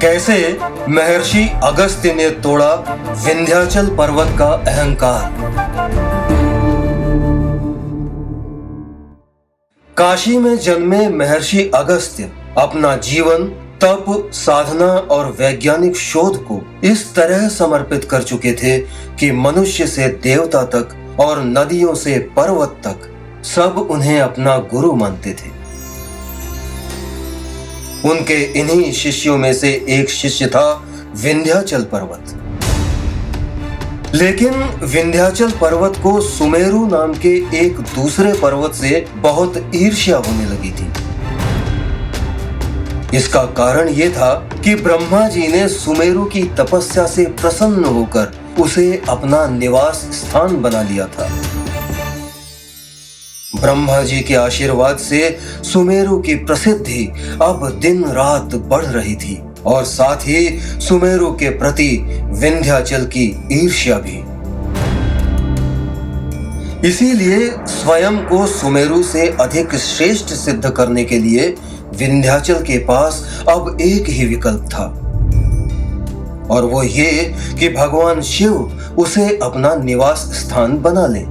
कैसे महर्षि अगस्त्य ने तोड़ा विंध्याचल पर्वत का अहंकार। काशी में जन्मे महर्षि अगस्त्य अपना जीवन तप, साधना और वैज्ञानिक शोध को इस तरह समर्पित कर चुके थे कि मनुष्य से देवता तक और नदियों से पर्वत तक सब उन्हें अपना गुरु मानते थे। उनके इन्हीं शिष्यों में से एक शिष्य था विंध्याचल पर्वत। लेकिन विंध्याचल पर्वत को सुमेरु नाम के एक दूसरे पर्वत से बहुत ईर्ष्या होने लगी थी। इसका कारण यह था कि ब्रह्मा जी ने सुमेरु की तपस्या से प्रसन्न होकर उसे अपना निवास स्थान बना लिया था। ब्रह्मा जी के आशीर्वाद से सुमेरु की प्रसिद्धि अब दिन रात बढ़ रही थी और साथ ही सुमेरु के प्रति विंध्याचल की ईर्ष्या भी। इसीलिए स्वयं को सुमेरु से अधिक श्रेष्ठ सिद्ध करने के लिए विंध्याचल के पास अब एक ही विकल्प था, और वो ये कि भगवान शिव उसे अपना निवास स्थान बना ले।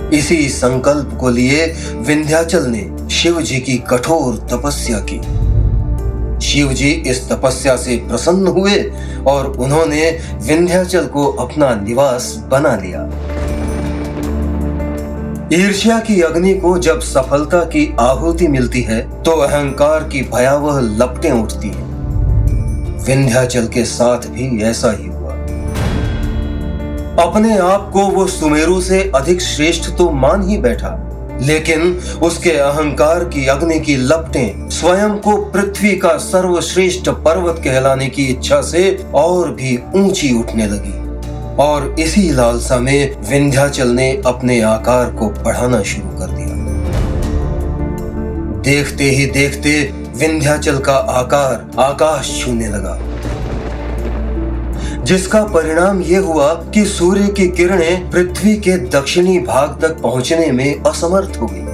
इसी संकल्प को लिए विंध्याचल ने शिव जी की कठोर तपस्या की। शिव जी इस तपस्या से प्रसन्न हुए और उन्होंने विंध्याचल को अपना निवास बना लिया। ईर्ष्या की अग्नि को जब सफलता की आहुति मिलती है तो अहंकार की भयावह लपटें उठती हैं। विंध्याचल के साथ भी ऐसा ही हुआ। अपने आप को वो सुमेरु से अधिक श्रेष्ठ तो मान ही बैठा, लेकिन उसके अहंकार की अग्नि की लपटें स्वयं को पृथ्वी का सर्वश्रेष्ठ पर्वत कहलाने की इच्छा से और भी ऊंची उठने लगी, और इसी लालसा में विंध्याचल ने अपने आकार को बढ़ाना शुरू कर दिया। देखते ही देखते विंध्याचल का आकार आकाश छूने लगा, जिसका परिणाम यह हुआ कि सूर्य की किरणें पृथ्वी के दक्षिणी भाग तक पहुंचने में असमर्थ हो गई,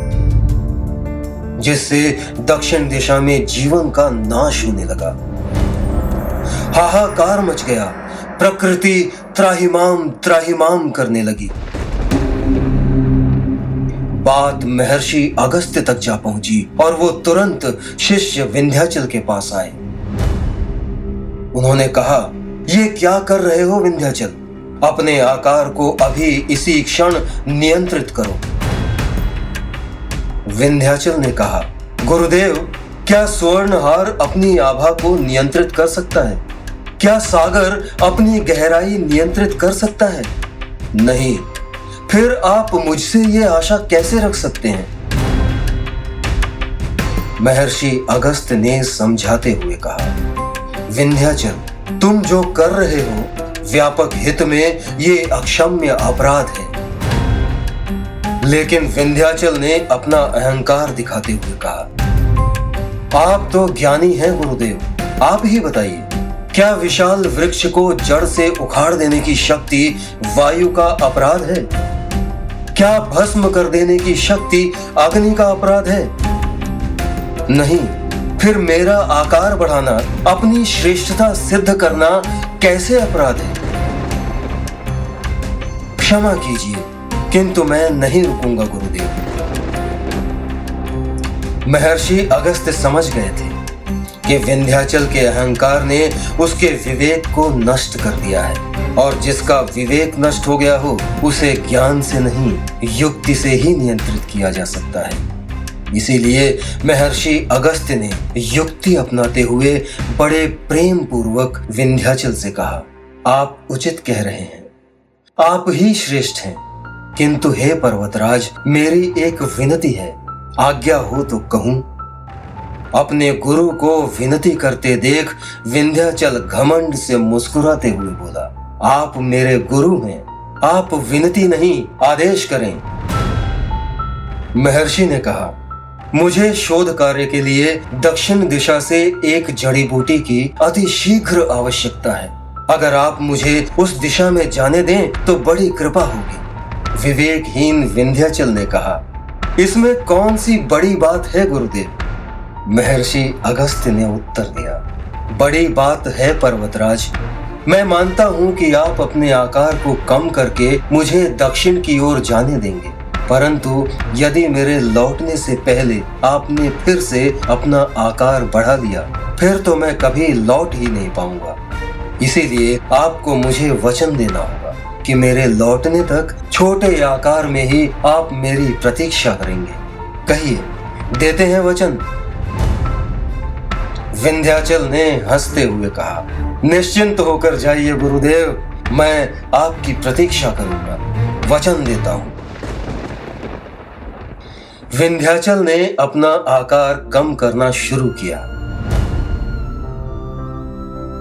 जिससे दक्षिण दिशा में जीवन का नाश होने लगा। हाहाकार मच गया, प्रकृति त्राहिमाम त्राहिमाम करने लगी। बात महर्षि अगस्त्य तक जा पहुंची और वो तुरंत शिष्य विंध्याचल के पास आए। उन्होंने कहा, ये क्या कर रहे हो विंध्याचल? अपने आकार को अभी इसी क्षण नियंत्रित करो। विंध्याचल ने कहा, गुरुदेव, क्या स्वर्णहार अपनी आभा को नियंत्रित कर सकता है? क्या सागर अपनी गहराई नियंत्रित कर सकता है? नहीं। फिर आप मुझसे ये आशा कैसे रख सकते हैं? महर्षि अगस्त्य ने समझाते हुए कहा, विंध्याचल, तुम जो कर रहे हो व्यापक हित में ये अक्षम्य अपराध है। लेकिन विंध्याचल ने अपना अहंकार दिखाते हुए कहा, आप तो ज्ञानी हैं गुरुदेव, आप ही बताइए, क्या विशाल वृक्ष को जड़ से उखाड़ देने की शक्ति वायु का अपराध है? क्या भस्म कर देने की शक्ति अग्नि का अपराध है? नहीं। फिर मेरा आकार बढ़ाना, अपनी श्रेष्ठता सिद्ध करना कैसे अपराध है? क्षमा कीजिए, किंतु मैं नहीं रुकूंगा गुरुदेव। महर्षि अगस्त्य समझ गए थे कि विंध्याचल के अहंकार ने उसके विवेक को नष्ट कर दिया है, और जिसका विवेक नष्ट हो गया हो उसे ज्ञान से नहीं, युक्ति से ही नियंत्रित किया जा सकता है। इसीलिए महर्षि अगस्त्य ने युक्ति अपनाते हुए बड़े प्रेम पूर्वक विंध्याचल से कहा, आप उचित कह रहे हैं, आप ही श्रेष्ठ हैं, किंतु हे पर्वतराज, मेरी एक विनती है, आज्ञा हो तो कहूं। अपने गुरु को विनती करते देख विंध्याचल घमंड से मुस्कुराते हुए बोला, आप मेरे गुरु हैं, आप विनती नहीं आदेश करें। महर्षि ने कहा, मुझे शोध कार्य के लिए दक्षिण दिशा से एक जड़ी बूटी की अति शीघ्र आवश्यकता है। अगर आप मुझे उस दिशा में जाने दें तो बड़ी कृपा होगी। विवेकहीन विंध्याचल ने कहा, इसमें कौन सी बड़ी बात है गुरुदेव? महर्षि अगस्त्य ने उत्तर दिया, बड़ी बात है पर्वतराज। मैं मानता हूँ कि आप अपने आकार को कम करके मुझे दक्षिण की ओर जाने देंगे, परंतु यदि मेरे लौटने से पहले आपने फिर से अपना आकार बढ़ा लिया, फिर तो मैं कभी लौट ही नहीं पाऊंगा। इसीलिए आपको मुझे वचन देना होगा कि मेरे लौटने तक छोटे आकार में ही आप मेरी प्रतीक्षा करेंगे। कहिए, देते हैं वचन? विंध्याचल ने हंसते हुए कहा, निश्चिंत होकर जाइए गुरुदेव, मैं आपकी प्रतीक्षा करूंगा, वचन देता हूं। विंध्याचल ने अपना आकार कम करना शुरू किया।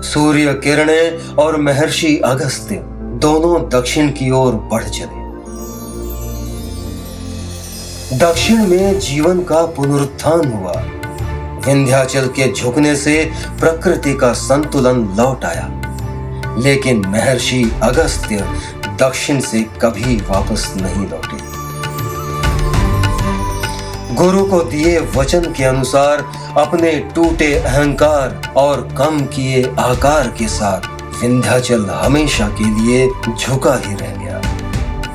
सूर्य किरणें और महर्षि अगस्त्य दोनों दक्षिण की ओर बढ़ चले। दक्षिण में जीवन का पुनरुत्थान हुआ। विंध्याचल के झुकने से प्रकृति का संतुलन लौट आया, लेकिन महर्षि अगस्त्य दक्षिण से कभी वापस नहीं लौटे। गुरु को दिए वचन के अनुसार अपने टूटे अहंकार और कम किए आकार के साथ विंध्याचल हमेशा के लिए झुका ही रह गया।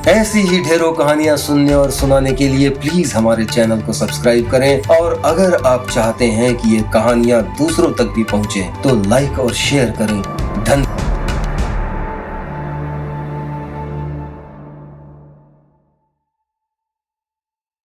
ऐसी ही ढेरों कहानियां सुनने और सुनाने के लिए प्लीज हमारे चैनल को सब्सक्राइब करें, और अगर आप चाहते हैं कि ये कहानियां दूसरों तक भी पहुंचे तो लाइक और शेयर करें।